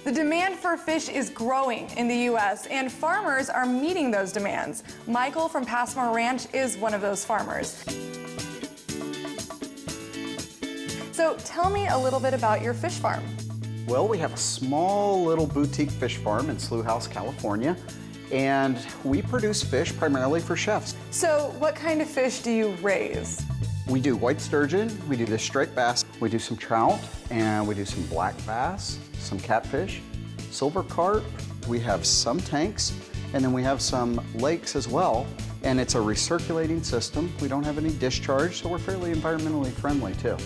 The demand for fish is growing in the U.S., and farmers are meeting those demands. Michael from Passmore Ranch is one of those farmers. So tell me a little bit about your fish farm. Well, we have a small little boutique fish farm in Slough House, California, and we produce fish primarily for chefs. So what kind of fish do you raise? We do white sturgeon, we do the striped bass, we do some trout, and we do some black bass, some catfish, silver carp, we have some tanks, and then we have some lakes as well. And it's a recirculating system. We don't have any discharge, so we're fairly environmentally friendly too.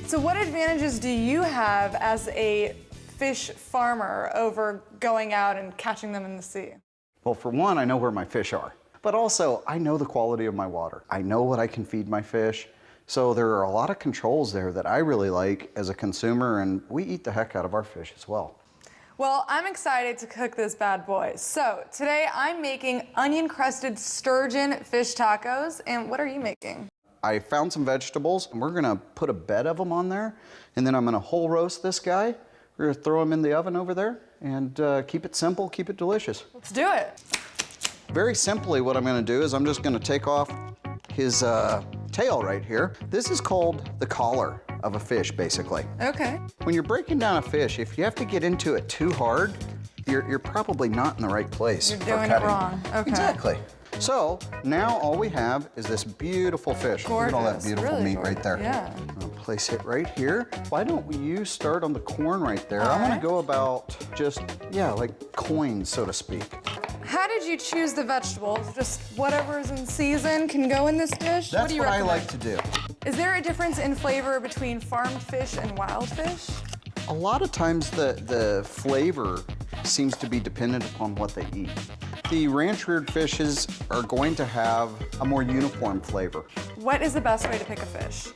So what advantages do you have as a fish farmer over going out and catching them in the sea? Well, for one, I know where my fish are, but also I know the quality of my water. I know what I can feed my fish. So there are a lot of controls there that I really like as a consumer, and we eat the heck out of our fish as well. Well, I'm excited to cook this bad boy. So today I'm making onion crusted sturgeon fish tacos. And what are you making? I found some vegetables, and we're gonna put a bed of them on there, and then I'm gonna whole roast this guy. We're gonna throw him in the oven over there, and keep it simple, keep it delicious. Let's do it. Very simply, what I'm gonna do is I'm just gonna take off his tail right here. This is called the collar of a fish, basically. Okay. When you're breaking down a fish, if you have to get into it too hard, you're probably not in the right place. You're doing it wrong. Okay. Exactly. So now all we have is this beautiful fish. Gorgeous. Look at all that beautiful Really meat gorgeous. right there. Yeah. I'll place it right here. Why don't you start on the corn right there? I want right. to go about just, yeah, like coins, so to speak. How did you choose the vegetables? Just whatever is in season can go in this dish? That's what do you what I recommend? like to do. Is there a difference in flavor between farmed fish and wild fish? A lot of times the flavor seems to be dependent upon what they eat. The ranch-reared fishes are going to have a more uniform flavor. What is the best way to pick a fish?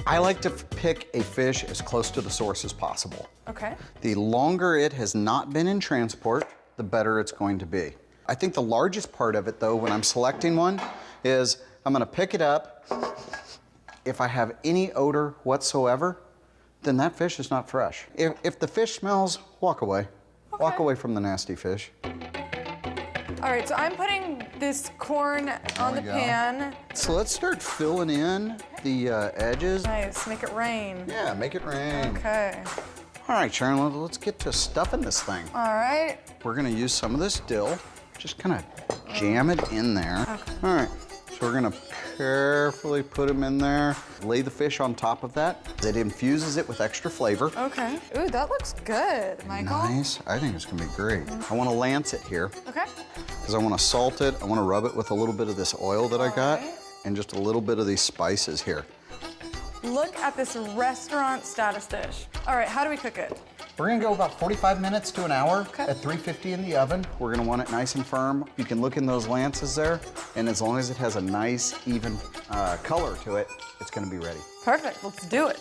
I like to pick a fish as close to the source as possible. Okay. The longer it has not been in transport, the better it's going to be. I think the largest part of it, though, when I'm selecting one, is I'm gonna pick it up. If I have any odor whatsoever, then that fish is not fresh. If the fish smells, walk away. Okay. Walk away from the nasty fish. All right, so I'm putting this corn on the pan. So let's start filling in the edges. Nice, make it rain. Yeah, make it rain. Okay. All right, Sharon, let's get to stuffing this thing. All right. We're gonna use some of this dill. Just kind of jam it in there. Okay. All right, so we're gonna carefully put them in there. Lay the fish on top of that. It infuses it with extra flavor. Okay. Ooh, that looks good, Michael. Nice, I think it's gonna be great. I wanna lance it here, Okay. because I wanna salt it. I wanna rub it with a little bit of this oil that I got, right. and just a little bit of these spices here. Look at this restaurant status dish. All right, how do we cook it? We're gonna go about 45 minutes to an hour Okay. at 350 in the oven. We're gonna want it nice and firm. You can look in those lances there, and as long as it has a nice, even color to it, it's gonna be ready. Perfect, let's do it.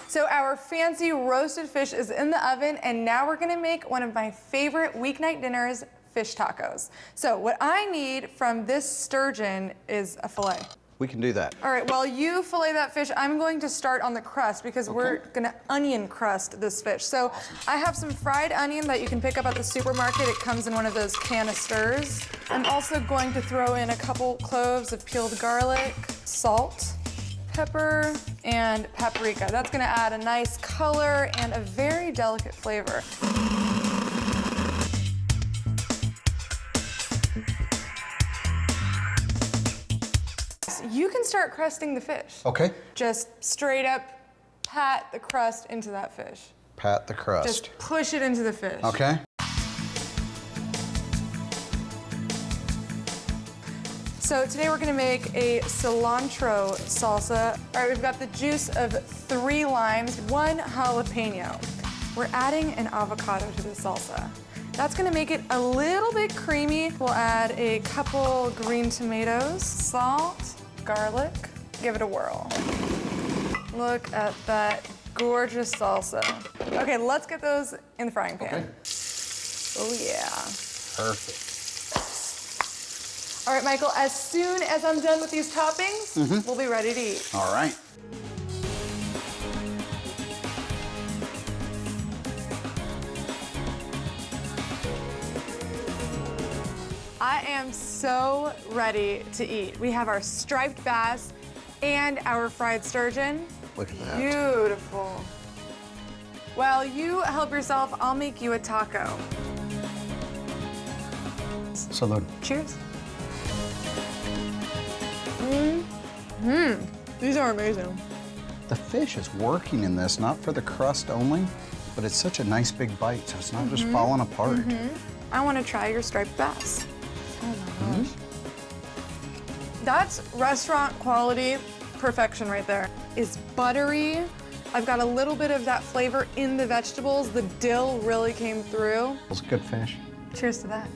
So our fancy roasted fish is in the oven, and now we're gonna make one of my favorite weeknight dinners, fish tacos. So what I need from this sturgeon is a fillet. We can do that. All right, while you fillet that fish, I'm going to start on the crust because we're gonna onion crust this fish. So I have some fried onion that you can pick up at the supermarket. It comes in one of those canisters. I'm also going to throw in a couple cloves of peeled garlic, salt, pepper, and paprika. That's gonna add a nice color and a very delicate flavor. You can start crusting the fish. Okay. Just straight up pat the crust into that fish. Pat the crust. Just push it into the fish. Okay. So today we're gonna make a cilantro salsa. All right, we've got the juice of 3 limes, 1 jalapeno. We're adding an avocado to the salsa. That's gonna make it a little bit creamy. We'll add a couple green tomatoes, salt, garlic, give it a whirl. Look at that gorgeous salsa. Okay, let's get those in the frying pan. Okay. Oh yeah. Perfect. All right, Michael, as soon as I'm done with these toppings, we'll be ready to eat. All right. I am so ready to eat. We have our striped bass and our fried sturgeon. Look at that. Beautiful. Well, you help yourself. I'll make you a taco. Salud. Cheers. These are amazing. The fish is working in this, not for the crust only, but it's such a nice big bite, so it's not just falling apart. I want to try your striped bass. Oh my gosh. That's restaurant quality perfection right there. It's buttery. I've got a little bit of that flavor in the vegetables. The dill really came through. It's good fish. Cheers to that.